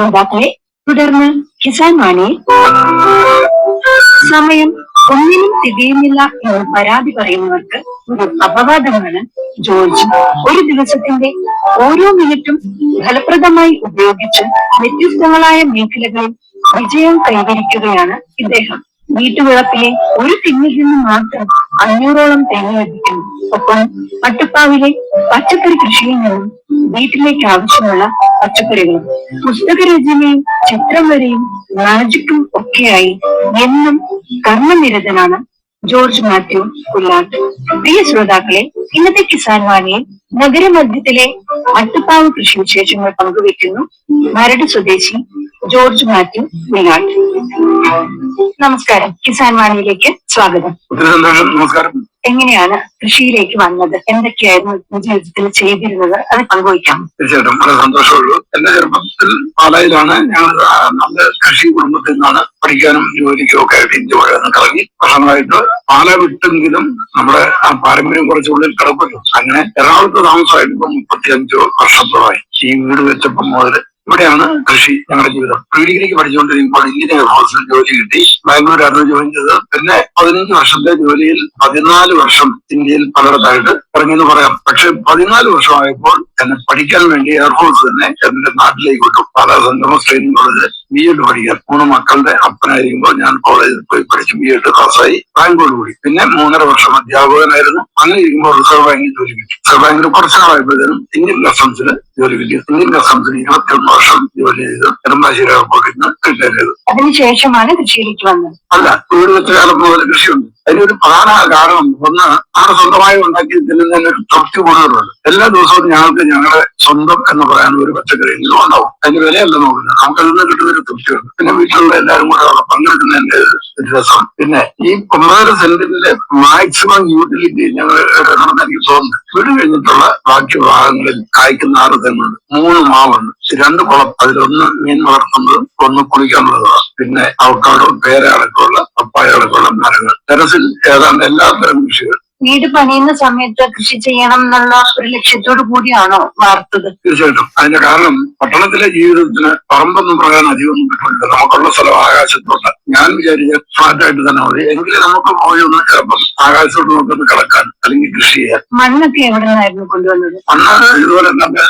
ശ്രോതാക്കളെ, തുടർന്ന് കിസാൻ വാണിയിൽ സമയം ഒന്നിനും തികയുന്നില്ല എന്ന് പരാതി പറയുന്നവർക്ക് ഒരു അപവാദമാണ് ജോർജ്. ഒരു ദിവസത്തിന്റെ ഓരോ മിനിറ്റും ഫലപ്രദമായി ഉപയോഗിച്ച് വ്യത്യസ്തങ്ങളായ മേഖലകളിൽ വിജയം കൈവരിക്കുകയാണ് ഇദ്ദേഹം. വീട്ടുവിളപ്പിലെ ഒരു തെങ്ങിൽ നിന്ന് മാത്രം 500ഓളം തേങ്ങ ലഭിക്കുന്നു. ഒപ്പം മട്ടുപ്പാവിലെ പച്ചക്കറി കൃഷിയിൽ നിന്നും വീട്ടിലേക്ക് ആവശ്യമുള്ള പച്ചക്കറികളും പുസ്തകരചനയും ചിത്രം വരെയും മാജിക്കും ഒക്കെയായി എന്നും കർമ്മനിരതനാണ് ജോർജ് മാത്യു പുല്ലാട്ട്. പ്രിയ ശ്രോതാക്കളെ, ഇന്നത്തെ കിസാൻ വാണിയിൽ നഗരമധ്യത്തിലെ മട്ടുപ്പാവ് കൃഷി വിശേഷങ്ങൾ പങ്കുവയ്ക്കുന്നു മരട് സ്വദേശി ജോർജ് മാത്യു പുല്ലാട്ട്. നമസ്കാരം, കിസാൻ വാണിയിലേക്ക് സ്വാഗതം. നമസ്കാരം. എങ്ങനെയാണ് കൃഷിയിലേക്ക് വന്നത്? എന്തൊക്കെയായിരുന്നു ജീവിതത്തിൽ ചെയ്തിരുന്നത്? അത് പങ്കുവയ്ക്കാം. തീർച്ചയായിട്ടും വളരെ സന്തോഷമുള്ളൂ. എന്റെ ചെറുപ്പത്തിൽ പാലായിലാണ്. ഞങ്ങൾ നല്ല കൃഷി കുടുംബത്തിൽ നിന്നാണ് പഠിക്കാനും ജോലിക്കും ഒക്കെ ആയിട്ട് ഇന്ത്യ കറങ്ങി വർഷങ്ങളായിട്ട് പാല വിട്ടെങ്കിലും നമ്മുടെ ആ പാരമ്പര്യം കുറച്ചുള്ളിൽ കിടപ്പല്ലോ. അങ്ങനെ എറണാകുളത്ത് താമസമായിട്ട് ഇപ്പം 35 വർഷത്തോളമായി. ഈ വീട് വെച്ചപ്പം മുതൽ ഇവിടെയാണ് കൃഷി ഞങ്ങളുടെ ജീവിതം. പ്രീ ഡിഗ്രിക്ക് പഠിച്ചുകൊണ്ടിരിക്കുമ്പോൾ എഞ്ചിനീയർ ഹൗസിൽ ജോലി കിട്ടി. ബാംഗ്ലൂരായിരുന്നു ജോയിൻ ചെയ്തത്. പിന്നെ 15 വർഷത്തെ ജോലിയിൽ 14 വർഷം ഇന്ത്യയിൽ പലയിടത്തായിട്ട് ഇറങ്ങിയെന്ന് പറയാം. പക്ഷെ 14 വർഷമായപ്പോൾ എന്നെ പഠിക്കാൻ വേണ്ടി എയർഫോഴ്സ് തന്നെ എന്റെ നാട്ടിലേക്ക് വിട്ടു. Pala saint training college B.Ed പഠിക്കാൻ. 3 മക്കളുടെ അപ്പനായിരിക്കുമ്പോൾ ഞാൻ കോളേജിൽ പോയി പഠിച്ചു. B.Ed പാസ്സായി ബാംഗ്ലൂർ കൂടി. പിന്നെ 3.5 വർഷം അധ്യാപകനായിരുന്നു. അങ്ങനെ ഇരിക്കുമ്പോൾ റിസർവ് ബാങ്കിൽ ജോലി കിട്ടി. റിസർവ് ബാങ്കിൽ കുറച്ച് നാളായപ്പോഴത്തേനും ഇന്ത്യൻ കസ്റ്റംസിൽ ജോലി കിട്ടി. ഇന്ത്യൻ കസ്റ്റംസിൽ 21 വർഷം ജോലി ചെയ്ത് നെടുമ്പാശ്ശേരി എയർപോർട്ടിൽ നിന്ന് റിട്ടയർ ചെയ്തു. അതിനുശേഷമാണ് കൃഷിയിലേക്ക് വന്നത്? അല്ല, വീട് വെച്ച കാലം മുതൽ കൃഷിയുണ്ട്. അതിനൊരു പ്രധാന കാരണം ഒന്ന്, ആണ് സ്വന്തമായി ഉണ്ടാക്കി തിന്നുന്നതിന് ഒരു തൃപ്തി കൂടുതലുണ്ട്. എല്ലാ ദിവസവും ഞങ്ങളുടെ സ്വന്തം എന്ന് പറയാൻ ഒരു പച്ചക്കറിയെങ്കിലും ഉണ്ടാവും. അതിന്റെ വിലയല്ല നോക്കുന്നത്, നമുക്ക് അതിൽ നിന്ന് കിട്ടുന്നൊരു തൃപ്തിയുണ്ട്. പിന്നെ വീട്ടിലുള്ള എല്ലാവരും കൂടെ അവിടെ പങ്കെടുക്കുന്നതിന്റെ ഒരു രസം. പിന്നെ ഈ 15 സെന്റിന്റെ മാക്സിമം യൂട്ടിലിറ്റി ഞങ്ങൾ എടുക്കണമെന്ന് എനിക്ക് തോന്നുന്നു. വീട് കഴിഞ്ഞിട്ടുള്ള ബാക്കി ഭാഗങ്ങളിൽ കായ്ക്കുന്ന 6 തെങ്ങുണ്ട്, 3 മാവുണ്ട്, 2 കുളം. അതിലൊന്ന് മീൻ വളർത്തുന്നതും ഒന്ന് കുളിക്കാനുള്ളതാണ്. പിന്നെ അവക്കാടോ പേര അടക്കമുള്ള പപ്പായ അടക്കമുള്ള മരങ്ങൾ. ടെറസിൽ ഏതാണ്ട് എല്ലാത്തരം കൃഷികൾ. വീട് പണിയുന്ന സമയത്ത് കൃഷി ചെയ്യണം എന്നുള്ള ഒരു ലക്ഷ്യത്തോടു കൂടിയാണോ വാർത്തത്? തീർച്ചയായിട്ടും. അതിന്റെ കാരണം പട്ടണത്തിലെ ജീവിതത്തിന് പറമ്പൊന്നും പറയാൻ അധികമൊന്നും കിട്ടില്ല. നമുക്കുള്ള സ്ഥലം ആകാശത്തോട്ട്. ഞാൻ വിചാരിച്ച ഫ്ലാറ്റായിട്ട് തന്നെ മതി. എങ്കിലും നമുക്ക് പോയി ഒന്ന് ചിലപ്പം ആകാശത്തോട്ട് നോക്കൊന്ന് കിടക്കാൻ അല്ലെങ്കിൽ കൃഷി ചെയ്യാൻ. മണ്ണൊക്കെ എവിടെ നിന്നായിരുന്നു കൊണ്ടുവന്നത്? മണ്ണ് ഇതുപോലെ തന്നെ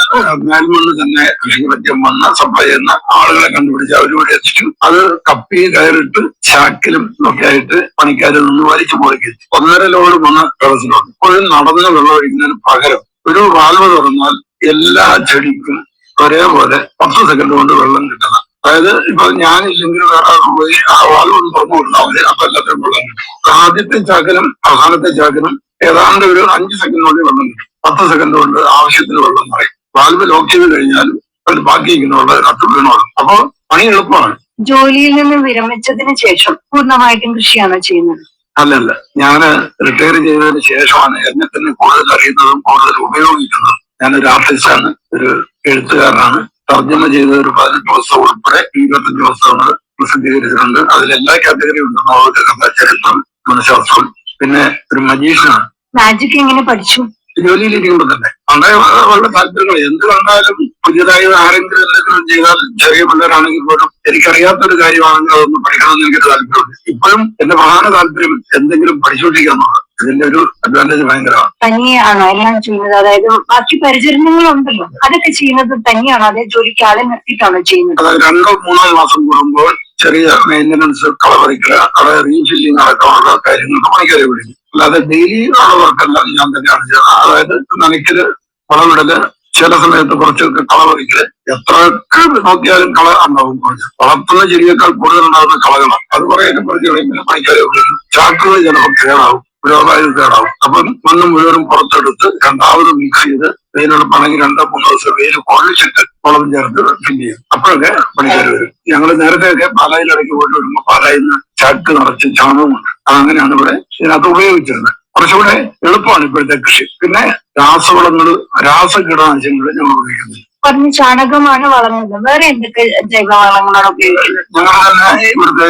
മേൽമണ്ണ് തന്നെ കൃഷിക്ക് പറ്റിയ മണ്ണ് സപ്ലൈ ചെയ്യുന്ന ആളുകളെ കണ്ടുപിടിച്ച് അവരിവിടെ എത്തിച്ചു. അത് കപ്പി കയറിട്ട് ചാക്കിലും ഒക്കെ ആയിട്ട് പണിക്കാരിൽ നിന്ന് വലിച്ചു പോയി 1.5 ലോഡ് മണ്ണ് ടെറസിലുണ്ട്. ഇപ്പോഴും നടന്ന് വെള്ളം ഒഴിക്കുന്നതിന് പകരം ഒരു വാൽവ് തുറന്നാൽ എല്ലാ ചെടിക്കും ഒരേപോലെ 10 സെക്കൻഡ് കൊണ്ട് വെള്ളം കിട്ടണം. അതായത് ഇപ്പൊ ഞാനില്ലെങ്കിൽ വേറെ പോയി ആ വാൽവ് ഒന്ന് തുറന്നു കൊടുത്താൽ മതി, അപ്പൊ എല്ലാത്തിനും വെള്ളം കിട്ടും. ആദ്യത്തെ ചാക്കിനും അവസാനത്തെ ചാക്കിനും ഏതാണ്ട് ഒരു 5 സെക്കൻഡിനുള്ളിൽ വെള്ളം കിട്ടും. 10 സെക്കൻഡ് കൊണ്ട് ആവശ്യത്തിന് വെള്ളം നിറയും. വാൽവ് ലോക്ക് ചെയ്ത് കഴിഞ്ഞാലും അത് ബാക്കി ഇരിക്കുന്നുള്ള നട്ടു വീണോളും. അപ്പൊ പണി എളുപ്പമാണ്. ജോലിയിൽ നിന്ന് വിരമിച്ചതിന് ശേഷം പൂർണ്ണമായിട്ടും കൃഷിയാണോ ചെയ്യുന്നത്? അല്ലല്ല, ഞാൻ റിട്ടയർ ചെയ്തതിന് ശേഷമാണ് എന്നെ തന്നെ കൂടുതൽ അറിയുന്നതും കൂടുതൽ ഉപയോഗിക്കുന്നതും. ഞാനൊരു ആർട്ടിസ്റ്റാണ്, ഒരു എഴുത്തുകാരനാണ്. തർജ്ജമ ചെയ്ത ഒരു 18 പുസ്തകം ഉൾപ്പെടെ 25 പുസ്തകങ്ങൾ പ്രസിദ്ധീകരിച്ചിട്ടുണ്ട്. അതിലെല്ലാ കാറ്റഗറിയും ഉണ്ട്. നോവല്, കഥ, ചരിത്രം, മനഃശാസ്ത്രം. പിന്നെ ഒരു മജീഷ്യനാണ്. മാജിക് എങ്ങനെ പഠിച്ചു? ജോലിയിലിരിക്കുമ്പോൾ തന്നെ വളരെ വളരെ താല്പര്യങ്ങൾ. എന്ത് കണ്ടാലും പുതിയതായി ആരെങ്കിലും എന്തെങ്കിലും ചെയ്താൽ, ചെറിയ പിള്ളേരാണെങ്കിൽ പോലും എനിക്കറിയാത്തൊരു കാര്യമാണെങ്കിൽ അതൊന്ന് പഠിക്കണമെന്ന് എനിക്കൊരു താല്പര്യമുണ്ട്. ഇപ്പോഴും എന്റെ പ്രധാന താല്പര്യം എന്തെങ്കിലും പഠിച്ചുകൊണ്ടിരിക്കാന്നുള്ളത്. ഇതിന്റെ ഒരു അഡ്വാൻറ്റേജ് ഭയങ്കരമാണ്. തനിയാണോ എല്ലാം ചെയ്യുന്നത്? അതായത് ബാക്കി പരിചരണങ്ങളുണ്ടല്ലോ, അതൊക്കെ ചെയ്യുന്നത് തനിയാണോ? അതേ ജോലിക്ക് ആളെ നിർത്തിയിട്ടാണോ ചെയ്യുന്നത്? അതായത് 2-3 മാസം കൂടുമ്പോൾ ചെറിയ മെയിൻ്റനൻസ്, കളപറിക്കുക, അവിടെ റീഫില്ലിങ് അടക്കമുള്ള കാര്യങ്ങൾക്ക് പണിക്കാരെ വിളിക്കും. അല്ലാതെ ഡെയിലി ഉള്ള വർക്കെല്ലാം ഞാൻ തന്നെയാണ് ചെയ്യുന്നത്. അതായത് നനയ്ക്കല്, വളമിടല്, ചില സമയത്ത് കുറച്ചൊക്കെ കളപറിക്കല്. എത്രയൊക്കെ നോക്കിയാലും കള ഉണ്ടാവും. കുറച്ച് വളർത്തുന്ന ചെടിയേക്കാൾ കൂടുതൽ ഉണ്ടാകുന്ന കളകളാണ്. അത് കുറേയൊക്കെ പറിച്ചു കളയുമ്പോൾ പണിക്കാരെ വിളിക്കും. ചാക്കുകൾ ചിലപ്പോൾ കേടാവും, പുരോഗായം കേടാവും. അപ്പം മണ്ണ് മുഴുവനും പുറത്തെടുത്ത് രണ്ടാമത് മിക്സ് ചെയ്ത് വെയിലുറപ്പാണെങ്കിൽ 2-3 ദിവസം വെയിൽ കൊള്ളിച്ചിട്ട് വളം ചേർത്ത് ഫില്ല് ചെയ്യും. അപ്പോഴൊക്കെ പണിക്കാർ വരും. ഞങ്ങൾ നേരത്തെയൊക്കെ പാലായിലിടയ്ക്ക് പോയിട്ട് വരുമ്പോൾ പാലായിൽ നിന്ന് ചാക്ക് നിറച്ച് ചാണകമുണ്ട്. അതങ്ങനെയാണ് ഇവിടെ ഇതിനകത്ത് ഉപയോഗിച്ചിരുന്നത്. കുറച്ചുകൂടെ എളുപ്പമാണ് ഇപ്പോഴത്തെ കൃഷി. പിന്നെ രാസവളങ്ങള്, രാസകീടനാശിനികൾ ഞങ്ങൾ ഉപയോഗിക്കുന്നത്. പറഞ്ഞ ചാണകമാണ് വളർന്നത്. വേറെ എന്തൊക്കെ ജൈവവളങ്ങളാണ് ഉപയോഗിക്കുന്നത്? ഞങ്ങൾ തന്നെ ഇവിടുത്തെ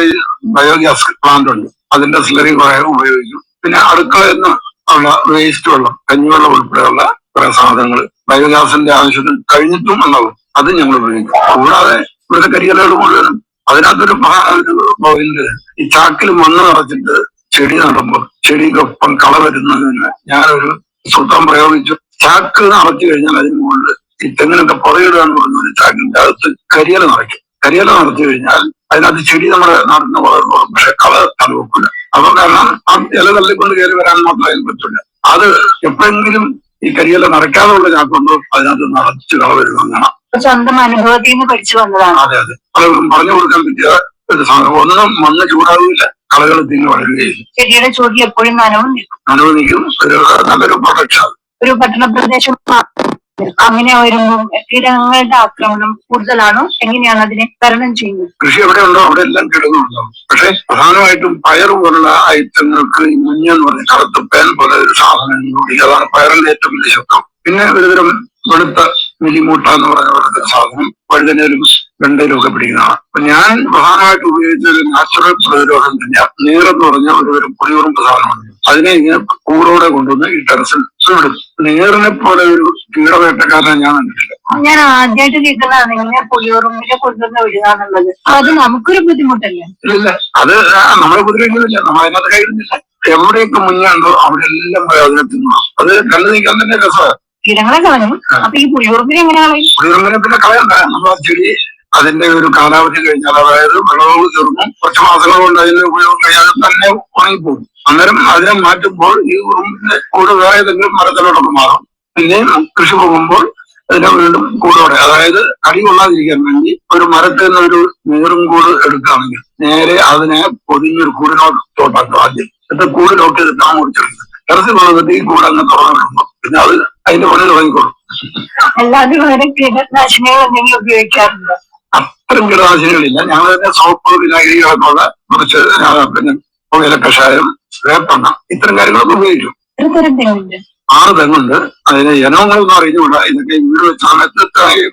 ബയോഗ്യാസ് പ്ലാന്റ് ഉണ്ട്, അതിന്റെ സ്ലറി കുറെ ഉപയോഗിക്കും. പിന്നെ അടുക്കളയിൽ നിന്ന് ഉള്ള വേസ്റ്റ് വെള്ളം, കഞ്ഞിവെള്ളം ഉൾപ്പെടെയുള്ള കുറെ സാധനങ്ങൾ ബയോഗ്യാസിന്റെ ആവശ്യത്തിന് കഴിഞ്ഞിട്ടും ഉണ്ടാവും, അത് ഞങ്ങൾ ഉപയോഗിക്കും. കൂടാതെ ഇവിടുത്തെ കരിയിലകൾ മുഴുവനും. അതിനകത്തൊരു പോയിന്റ്, ഈ ചാക്കിൽ മണ്ണ് നിറച്ചിട്ട് ചെടി നടുമ്പോൾ ചെടിക്കൊപ്പം കള വരുന്നതിന് ഞാനൊരു സൂത്രം പ്രയോഗിച്ചു. ചാക്ക് നിറച്ചു കഴിഞ്ഞാൽ അതിന് മുകളിൽ ഈ തെങ്ങിനൊക്കെ പുറയിടുക എന്ന് പറയുന്നത് ചാക്കിന്റെ അകത്ത് കരിയില നിറയ്ക്കും. കരിയില നിറച്ചു കഴിഞ്ഞാൽ അതിനകത്ത് ചെടി നമ്മുടെ നടന്ന് വളർന്നു, പക്ഷെ കള തലവെക്കില്ല. അപ്പൊ കാരണം ആ ഇല തള്ളിക്കൊണ്ട് കയറി വരാൻ മാത്രം അതിന് പറ്റില്ല. അത് എപ്പോഴെങ്കിലും ഈ കരിയില നിറയ്ക്കാതെയുള്ള ചാക്കുണ്ടോ അതിനകത്ത് നിറച്ച് കള വരുന്നതാണ്. സ്വന്തം അനുഭവത്തിൽ നിന്ന് പഠിച്ചു വന്നതാണ്. അതെ അതെ, പലർക്കും പറഞ്ഞു കൊടുക്കാൻ പറ്റിയ ഒരു സാധനം. ഒന്നും മണ്ണ് ചൂടാവില്ല, കളകൾ തിങ്ങി വളരുകയില്ല. ചെടിയുടെ ചോട്ടിൽ എപ്പോഴും നനവും നിൽക്കും. ഒരു നല്ലൊരു പ്രൊട്ടക്ഷൻ. ഒരു പട്ടണ പ്രദേശം അങ്ങനെ വരുമ്പോൾ കീടങ്ങളുടെ ആക്രമണം കൂടുതലാണോ? എങ്ങനെയാണ് അതിനെ തരണം ചെയ്യുന്നത്? കൃഷി എവിടെ ഉണ്ടോ അവിടെ എല്ലാം കിടന്നുണ്ടാവും. പക്ഷെ പ്രധാനമായിട്ടും പയർ പോലുള്ള ഐറ്റങ്ങൾക്ക് ഈ മുഞ്ഞെന്ന് പറഞ്ഞ കറുത്ത പേൻ പോലെ ഒരു സാധനം കൂടി, അതാണ് പയറിന്റെ ഏറ്റവും വലിയ ശബ്ദം. പിന്നെ ഒരുതരം വെളുത്ത മിലിമൂട്ട എന്ന് പറയുന്ന സാധനം വഴുതനയിലും വെണ്ടയിലും ഒക്കെ പിടിക്കുന്നതാണ്. അപ്പൊ ഞാൻ പ്രധാനമായിട്ട് ഉപയോഗിച്ച ഒരു നാച്ചുറൽ പ്രതിരോധം തന്നെയാണ്. നീറെന്ന് പറഞ്ഞ ഒരുതരം പുളിയുറുമ്പ് സാധനമാണ്. അതിനെ ഇങ്ങനെ കൂടോടെ കൊണ്ടുവന്ന് ഈ ടെറസിൽ ഇടും. നീറിനെ പോലെ ഒരു കീടവേട്ടക്കാരനെ ഞാൻ കണ്ടിട്ടില്ല. ഞാൻ ആദ്യമായിട്ട് കേൾക്കുന്നതാണ് ഇങ്ങനെ പുളിയുറുമ്പിനെ കൊണ്ടുവന്ന് വിടുകയെന്നുള്ളത്. അത് നമുക്കൊരു ബുദ്ധിമുട്ടല്ലേ? ഇല്ല, അത് നമ്മളെ ഉപദ്രവിക്കുന്നില്ല, നമ്മൾ അതിനകത്ത് കയറുന്നില്ല. എവിടെയൊക്കെ മുന്നുണ്ടോ അവിടെ എല്ലാം പോയി അതിനെ തിന്നു. അത് കണ്ടു നീക്കാൻ തന്നെ രസമാണ്. കീടങ്ങളെ കളഞ്ഞു. അപ്പൊ ഈ പുളിയുറുമ്പിനെ എങ്ങനെ കളയും? പുളിയുറുമ്പിനെ പിന്നെ കളയണ്ട. നമ്മൾ ആ ചെടി അതിന്റെ ഒരു കാലാവധി കഴിഞ്ഞാൽ, അതായത് വിളവ് തീർന്നു കുറച്ച് മാസങ്ങൾ കൊണ്ട് അതിന്റെ ഉപയോഗം കഴിഞ്ഞാൽ തന്നെ ഉണങ്ങിപ്പോകും. അന്നേരം അതിനെ മാറ്റുമ്പോൾ ഈ ഉറുമ്പിന്റെ കൂട് വേറെ ഏതെങ്കിലും മരത്തിലോട്ടൊക്കെ മാറും. പിന്നെയും കൃഷി പോകുമ്പോൾ അതിനെ വീണ്ടും കൂടോടെ, അതായത് കടി കൊള്ളാതിരിക്കാൻ വേണ്ടി ഒരു മരത്തിൽ നിന്ന് ഒരു നീറും കൂട് എടുക്കുകയാണെങ്കിൽ നേരെ അതിനെ പൊതിഞ്ഞൊരു കൂടിനോട്ടോട്ടാക്കും ആദ്യം. എന്നിട്ട് കൂടിലോട്ട് എടുക്കാൻ മുറിച്ചെടുക്കും. ടെറസിൽ വന്നിട്ട് ഈ കൂട് അങ്ങ് തുറന്നിടുമ്പോൾ പിന്നെ അത് അതിന്റെ പണി തുടങ്ങിക്കോളും. അല്ലാതെ വേറെ കീടനാശിനികൾ എന്തെങ്കിലും ഉപയോഗിക്കാറുണ്ടോ? അത്തരം കീടനാശിനികളില്ല. ഞങ്ങൾ തന്നെ സോപ്പ്, വിനാഗിരികളൊക്കെ കുറച്ച് പിന്നെ പുകയില കഷായം, വേപ്പെണ്ണ, ഇത്തരം കാര്യങ്ങളൊക്കെ ഉപയോഗിക്കും. 6 തെങ്ങുണ്ട്. അതിന് ഇനങ്ങളൊന്നും അറിഞ്ഞുകൂടാ. ഇതൊക്കെ വീട് വെച്ച സമയത്ത്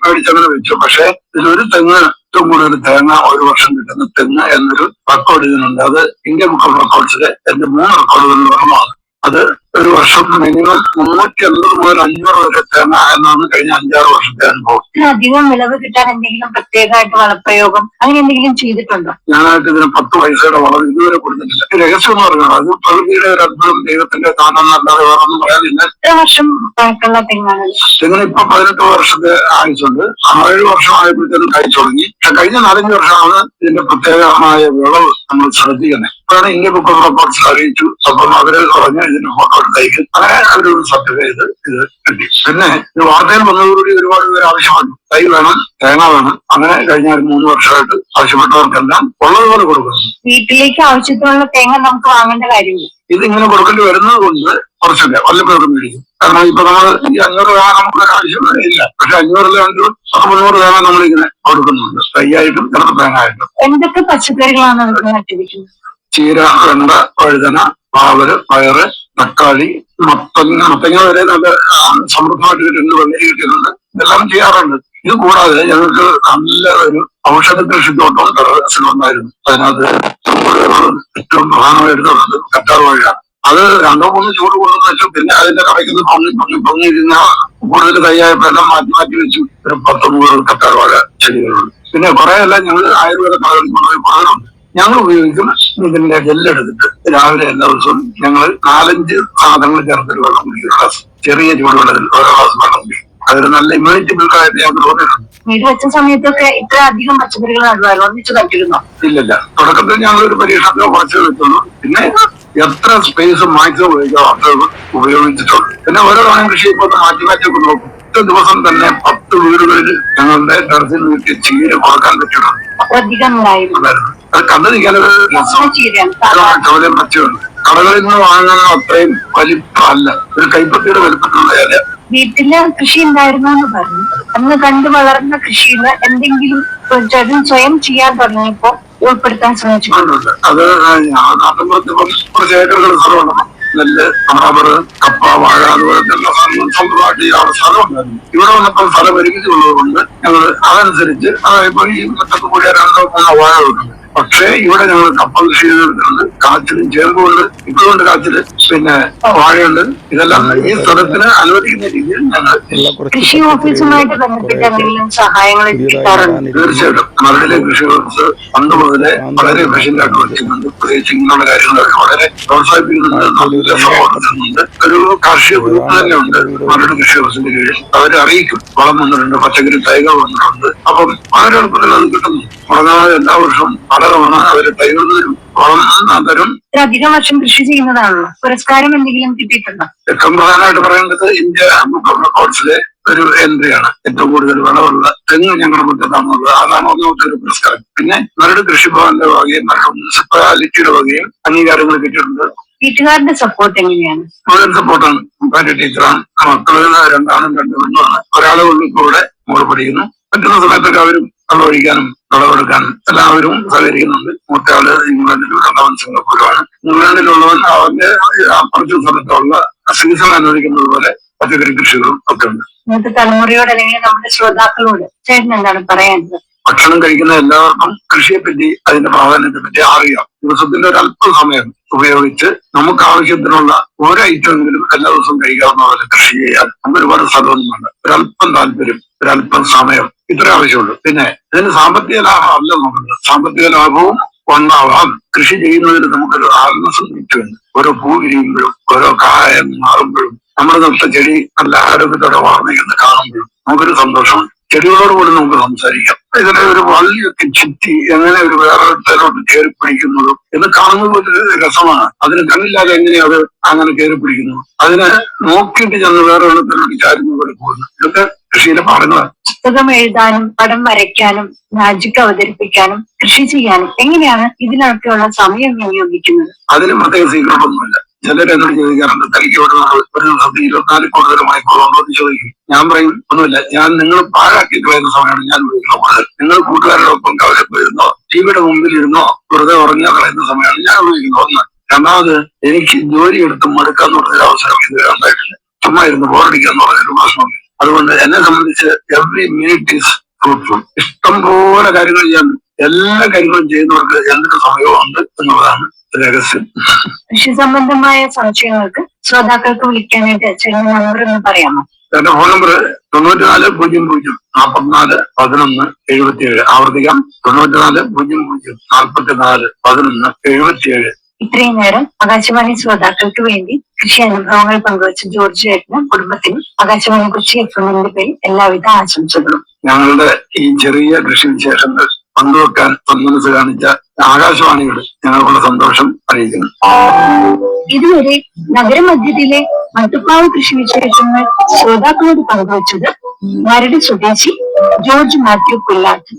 മേടിച്ചങ്ങനെ വെച്ചു. പക്ഷെ ഇതിലൊരു തെങ്ങ്, ഏറ്റവും കൂടുതൽ തേങ്ങ ഒരു വർഷം കിട്ടുന്ന തെങ്ങ് എന്നൊരു റെക്കോർഡ് ഇതിനുണ്ട്. അത് ഇന്ത്യൻ ബുക്ക് ഓഫ് റെക്കോർഡ്സിലെ എന്റെ 3 റെക്കോർഡുകളിൽ ഒരെണ്ണമാണ്. അത് ഒരു വർഷം മിനിമം 380 മുതൽ 500 വരെ തേങ്ങ എന്നാണ് കഴിഞ്ഞ 5-6 വർഷത്തെ അനുഭവം. അധികം വിളവ് കിട്ടാൻ എന്തെങ്കിലും പ്രത്യേകമായിട്ട് വളപ്രയോഗം അങ്ങനെ എന്തെങ്കിലും ചെയ്തിട്ടുണ്ടോ? ഞാനായിട്ട് ഇതിന് 10 പൈസയുടെ വളം ഇതുവരെ കൊടുത്തിട്ടില്ല. രഹസ്യം എന്ന് പറഞ്ഞാൽ അത് പ്രകൃതിയുടെ ഒരു അത്ഭുതം, ദൈവത്തിന്റെ താനെന്നല്ലാതെ വേറെ ഒന്നും പറയാനില്ല. എത്ര വർഷം പഴക്കമുള്ള തെങ്ങാണ്? തെങ്ങിന് ഇപ്പൊ 18 വർഷത്തെ ആയുസുണ്ട്. 7 വർഷം ആയപ്പോഴത്തേനും കഴിച്ചു തുടങ്ങി. പക്ഷെ കഴിഞ്ഞ 4-5 വർഷമാണ് ഇതിന്റെ പ്രത്യേകമായ വിളവ് നമ്മൾ ശ്രദ്ധിക്കുന്നത്. അപ്പോഴാണ് ഇന്ത്യൻ ബുക്ക് ഓഫ് റെക്കോർഡ്സ് അറിയിച്ചു. അപ്പം അവര് പറഞ്ഞ ഇതിന്റെ ഫോട്ടോ എടുത്തേക്ക് അങ്ങനെ ഒരു സർട്ടിഫിക്കറ്റ് ഇത് കിട്ടി. പിന്നെ ഇത് വാർത്തയിൽ വന്നതോടുകൂടി ഒരുപാട് പേര് ആവശ്യമാണ്. തൈ വേണം, തേങ്ങ വേണം. അങ്ങനെ കഴിഞ്ഞ 3 വർഷമായിട്ട് ആവശ്യപ്പെട്ടവർക്കെല്ലാം ഉള്ളതുപോലെ കൊടുക്കുന്നു. വീട്ടിലേക്ക് ആവശ്യത്തിനുള്ള തേങ്ങ നമുക്ക് വാങ്ങേണ്ട കാര്യമില്ല. ഇത് ഇങ്ങനെ കൊടുക്കേണ്ടി വരുന്നത് കൊണ്ട് കുറച്ചൊക്കെ വല്ലപ്പോഴും മേടിക്കും. കാരണം ഇപ്പൊ നമ്മൾ ഈ 500 തേങ്ങ നമുക്ക് ആവശ്യം ഇല്ല. പക്ഷെ 500 300 തേങ്ങ നമ്മളിങ്ങനെ കൊടുക്കുന്നുണ്ട്, തൈയായിട്ടും ചിലപ്പോൾ തേങ്ങ ആയിട്ടും. എന്തൊക്കെ പച്ചക്കറികളാണ് നട്ടിരിക്കുന്നത്? ചീര, വെണ്ട, വഴുതന, പാവല്, പയറ്, തക്കാളി, മത്തങ്ങ വരെ നല്ല സമൃദ്ധമായിട്ട് കിട്ടുന്നുണ്ട്. വെള്ളരി കിട്ടുന്നുണ്ട്. ഇതെല്ലാം ചെയ്യാറുണ്ട്. ഇത് കൂടാതെ ഞങ്ങൾക്ക് നല്ല ഒരു ഔഷധ കൃഷിത്തോട്ടം ടെറസിലുണ്ടായിരുന്നു. അതിനകത്ത് ഏറ്റവും പ്രധാനമായിട്ടുള്ളത് കറ്റാർ വാഴയാണ്. അത് 2-3 ചൂട് കൊണ്ടെന്ന് വെച്ചു. പിന്നെ അതിന്റെ കടയ്ക്ക് പൊങ്ങിയിരുന്ന കൂടുതൽ തയ്യായപ്പോഴെല്ലാം മാറ്റി വെച്ചു. ഒരു 10-100 കറ്റാർ വാഴ ചെടികളുണ്ട്. പിന്നെ കുറെ എല്ലാം ഞങ്ങൾ ആയുർവേദ കടകളിൽ കൊണ്ടുപോയി പറയാറുണ്ട്. ഞങ്ങൾ ഉപയോഗിക്കും ഇതിന്റെ ജെല്ലെടുത്തിട്ട് രാവിലെ എല്ലാ ദിവസവും ഞങ്ങൾ 4-5 സാധനങ്ങൾ ചേർത്തിട്ട് വെള്ളം കുടിക്കും. ഗ്ലാസ് ചെറിയ ചൂടുവെള്ളത്തിൽ ഓരോ ഗ്ലാസ് വെള്ളം കുടിക്കും. അതൊരു നല്ല ഇമ്മ്യൂണിറ്റി ബിൽഡായിട്ട് ഞങ്ങൾക്ക് തോന്നിയിട്ടുണ്ട്. വീട് വെച്ച സമയത്തൊക്കെ ഇത്ര അധികം പച്ചക്കറികൾ നടുവായിരുന്നു, ഒന്നിച്ച് നട്ടിരുന്നോ? ഇല്ല, തുടക്കത്തിൽ ഞങ്ങളൊരു പരീക്ഷണത്തിലോ കുറച്ച് വെച്ചുള്ളൂ. പിന്നെ എത്ര സ്പേസ് മാക്സിമം ഉപയോഗിക്കാം അത്ര ഉപയോഗിച്ചിട്ടുണ്ട്. പിന്നെ ഓരോ തവണ കൃഷി ഇപ്പോൾ മാറ്റി നോക്കും. ഒറ്റ ദിവസം തന്നെ 10 വീടുകളിൽ ഞങ്ങളുടെ ടെറസിൽ വീട്ടിൽ ചീര കൊടുക്കാൻ പറ്റിയിട്ടുണ്ട്. അത് കണ്ടു നിൽക്കാനൊരു രസം പച്ചയുണ്ട്. കടകളിൽ നിന്ന് വാങ്ങുന്ന അത്രയും വലിപ്പമല്ല, ഒരു കൈപ്പത്തിയുടെ വലിപ്പത്തിലുള്ള ഇല. വീട്ടില് കൃഷി ഉണ്ടായിരുന്നു എന്ന് പറഞ്ഞു. അന്ന് കണ്ടു വളർന്ന കൃഷിയിൽ എന്തെങ്കിലും സ്വയം ചെയ്യാൻ തുടങ്ങിയപ്പോ ഉൾപ്പെടുത്താൻ ശ്രമിച്ചിട്ടുണ്ട്. അത് നാട്ടിൻപുറത്ത് കുറച്ച് ഏക്കറുകൾ സ്ഥലമുണ്ട്. നെല്ല്, റബ്ബർ, കപ്പ, വാഴ, അതുപോലത്തെ എല്ലാ സാധനങ്ങളും സ്വന്തമായിട്ട് ചെയ്യാനുള്ള സ്ഥലം ഉണ്ടായിരുന്നു. ഇവിടെ വന്നപ്പോൾ സ്ഥലം ഒരുമിച്ചുള്ളത് കൊണ്ട് ഞങ്ങൾ അതനുസരിച്ച് ഇപ്പൊ ഈ മുറ്റത്ത് കൂടിയ 2-3 വാഴകളുണ്ട്. പക്ഷേ ഇവിടെ ഞങ്ങൾ കപ്പ കൃഷി ചെയ്തിട്ടുണ്ട്, കാച്ചിലും ചേമ്പുണ്ട്, ഇപ്പോഴുണ്ട് കാച്ചില്, പിന്നെ വാഴയുണ്ട്. ഇതെല്ലാം ഈ സ്ഥലത്തിന് അനുവദിക്കുന്ന രീതിയിൽ ഞങ്ങൾ കൃഷി ഓഫീസുമായിട്ട് ബന്ധപ്പെട്ട് എന്തെങ്കിലും സഹായങ്ങൾ കിട്ടാറുണ്ട്? തീർച്ചയായിട്ടും മരടിലെ കൃഷി ഓഫീസ് പണ്ട് മുതലേ വളരെ എഫിഷ്യന്റ് ആയിട്ട് വയ്ക്കുന്നുണ്ട്. പ്രത്യേകിച്ച് ഇങ്ങനെയുള്ള കാര്യങ്ങളൊക്കെ വളരെ പ്രോത്സാഹിപ്പിക്കുന്നുണ്ട്, നല്ല സപ്പോർട്ട് തരുന്നുണ്ട്. ഒരു കാർഷിക ഗ്രൂപ്പ് തന്നെ ഉണ്ട് മരട് കൃഷി ഓഫീസിന്റെ കീഴിൽ. അവരെ അറിയിക്കും വളം വന്നിട്ടുണ്ട്, പച്ചക്കറി തൈകൾ വന്നിട്ടുണ്ട്. അപ്പം വളരെ എളുപ്പത്തിൽ അത് കിട്ടുന്നു. മുടങ്ങാതെ എല്ലാ വർഷവും പലതവണ അവര് തൈകൾ തരും, വളം തരും. അധികം വർഷം കൃഷി ചെയ്യുന്നതാണല്ലോ, പുരസ്കാരം എന്തെങ്കിലും കിട്ടിയിട്ടുണ്ടോ? ഏറ്റവും പ്രധാനമായിട്ട് പറയേണ്ടത് ഇന്ത്യ ബുക്ക് ഓഫ് റെക്കോർഡ്സിലെ ഒരു എൻട്രിയാണ്. ഏറ്റവും കൂടുതൽ വിളവുള്ള തെങ്ങ് ഞങ്ങളുടെ മുറ്റത്താണുള്ളത്. അതാണ് ഒന്നാമത്തെ ഒരു പുരസ്കാരം. പിന്നെ മരട് കൃഷിഭവന്റെ വകയും മരട് മുനിസിപ്പാലിറ്റിയുടെ വകയും അംഗീകാരങ്ങൾ കിട്ടിയിട്ടുണ്ട്. വീട്ടുകാരുടെ സപ്പോർട്ട് എങ്ങനെയാണ്? മുഴുവൻ സപ്പോർട്ടാണ്. ഭാര്യ ടീച്ചറാണ്, മക്കള് 2 ആണും 2 പെണ്ണുമാണ്. ഒരാളെ ഉള്ളിപ്പോടെ മോള് പഠിക്കുന്നു. പറ്റുന്ന സമയത്തൊക്കെ അവരും വെള്ളമൊഴിക്കാനും വിളവെടുക്കാനും എല്ലാവരും സഹകരിക്കുന്നുണ്ട്. മൂത്തയാള് ഇംഗ്ലണ്ടിലും 2ാമൻ സിംഗപ്പൂരുമാണ്. ഇംഗ്ലണ്ടിലുള്ളവൻ അവന്റെ അപ്പുറത്തെ സ്ഥലത്തുള്ള സീസൺ അനുവദിക്കുന്നത് പോലെ പച്ചക്കറി കൃഷികളും ഒക്കെ ഉണ്ട്. ഇന്നത്തെ തലമുറയോട് അല്ലെങ്കിൽ നമ്മുടെ ശ്രോതാക്കളോട് ചേട്ടൻ എന്താണ് പറയാനുള്ളത്? ഭക്ഷണം കഴിക്കുന്ന എല്ലാവർക്കും കൃഷിയെപ്പറ്റി അതിന്റെ പ്രാധാന്യത്തെ പറ്റി അറിയാം. ദിവസത്തിന്റെ ഒരു അല്പ സമയം ഉപയോഗിച്ച് നമുക്ക് ആവശ്യത്തിനുള്ള ഓരോ ഐറ്റമെങ്കിലും എല്ലാ ദിവസവും കഴിക്കാവുന്ന പോലെ കൃഷി ചെയ്യാൻ നമുക്ക് ഒരുപാട് സ്ഥലമൊന്നും വേണ്ട. ഒരല്പം താല്പര്യം, ഒരല്പം സമയം, ഇത്ര ആവശ്യമുള്ളൂ. പിന്നെ ഇതിന് സാമ്പത്തിക ലാഭം അല്ല നോക്കുന്നത്. സാമ്പത്തിക ലാഭവും ഉണ്ടാവാം. കൃഷി ചെയ്യുന്നതിന് നമുക്കൊരു ആത്മസംതൃപ്തിയുണ്ട്. ഓരോ പൂ വിരിയുമ്പോഴും ഓരോ കായ മാറുമ്പോഴും നമ്മുടെ നട്ട ചെടി നല്ല ആരോഗ്യത്തോടെ വളർന്നിരിക്കുന്നത് കാണുമ്പോഴും നമുക്കൊരു സന്തോഷമുണ്ട്. ചെടികളോട് പോലും നമുക്ക് സംസാരിക്കാം. ഇതിനെ ഒരു വള്ളിയൊക്കെ ചുറ്റി എങ്ങനെ ഒരു വേറൊരുത്തരോട്ട് കയറി പിടിക്കുന്നതും എന്ന് കാണുന്നത് ഒരു രസമാണ്. അതിന് കണ്ണില്ലാതെ എങ്ങനെയാ അത് അങ്ങനെ കയറി പിടിക്കുന്നു, അതിനെ നോക്കിയിട്ട് ചെന്ന് വേറെ ഒരിടത്തിലോട്ട് ചാരുന്ന പോലെ പോകുന്നു. ഇതൊക്കെ കൃഷിയിലെ പാഠങ്ങളാണ്. പുസ്തകം എഴുതാനും പടം വരയ്ക്കാനും മാജിക് അവതരിപ്പിക്കാനും കൃഷി ചെയ്യാനും എങ്ങനെയാണ് ഇതിനൊക്കെയുള്ള സമയം വിനിയോഗിക്കുന്നത്? അതിന് പ്രത്യേക സീക്രട്ടൊന്നുമില്ല. ചിലരെന്നോട് ചോദിക്കാറുണ്ട്, തനിക്ക് ഒരു ദിവസത്തിൽ 24 കൂടുതൽ മണിക്കൂറുണ്ടോ എന്ന് ചോദിക്കും. ഞാൻ പറയും ഒന്നുമില്ല, ഞാൻ നിങ്ങൾ പാഴാക്കി കളയുന്ന സമയമാണ് ഞാൻ ഉപയോഗിക്കുന്നത് കൂടുതൽ. നിങ്ങൾ കൂട്ടുകാരോടൊപ്പം കവലെ പോയിരുന്നോ ടിവിയുടെ മുമ്പിൽ ഇരുന്നോ വെറുതെ ഉറങ്ങിയാൽ കളയുന്ന സമയമാണ് ഞാൻ ഉപയോഗിക്കുന്നത്. ഒന്ന്. രണ്ടാമത്, എനിക്ക് ജോലി എടുത്ത് മടുക്കാന്ന് പറഞ്ഞൊരു അവസരം ഇതുവരെ ഉണ്ടായിട്ടില്ല. ചുമ്മാ ഇരുന്ന് ബോറടിക്കാന്ന് പറഞ്ഞൊരു പ്രശ്നമില്ല. അതുകൊണ്ട് എന്നെ സംബന്ധിച്ച് എവറി മിനിറ്റ് ഈസ് ഫ്രൂട്ട്ഫുൾ. ഇഷ്ടം പോലെ കാര്യങ്ങൾ ചെയ്യാൻ എല്ലാ കാര്യങ്ങളും ചെയ്യുന്നവർക്ക് എന്തൊക്കെ സമയമുണ്ട് എന്നുള്ളതാണ് രഹസ്യം. കൃഷി സംബന്ധമായ സംശയങ്ങൾക്ക് ശ്രോതാക്കൾക്ക് വിളിക്കാനായിട്ട് ചില നമ്പർ ഒന്ന് പറയാമോ? എന്റെ ഫോൺ നമ്പർ 94 00 44 11 77. ആവർത്തിക്കാം, 94 00 44 11 77. ഇത്രയും നേരം ആകാശവാണി ശ്രോതാക്കൾക്ക് വേണ്ടി കൃഷി അനുഭവങ്ങൾ പങ്കുവച്ച ജോർജ് ചേട്ടനും കുടുംബത്തിനും ആകാശവാണി കൊച്ചി എഫ്എമ്മിന്റെ പേരിൽ എല്ലാവിധ ആശംസകളും. ഞങ്ങളുടെ ഈ ചെറിയ കൃഷി വിശേഷങ്ങൾ പങ്കുവെക്കാൻ സന്മനസ് കാണിച്ച ആകാശവാണിയോട് ഞങ്ങൾക്കുള്ള സന്തോഷം അറിയിക്കുന്നു. ഇതുവരെ നഗരമധ്യത്തിലെ മട്ടുപ്പാവ് കൃഷി വിശേഷങ്ങൾ ശ്രോതാക്കളോട് പങ്കുവച്ചത് മരട് സ്വദേശി ജോർജ് മാത്യു പിള്ളാട്ട്.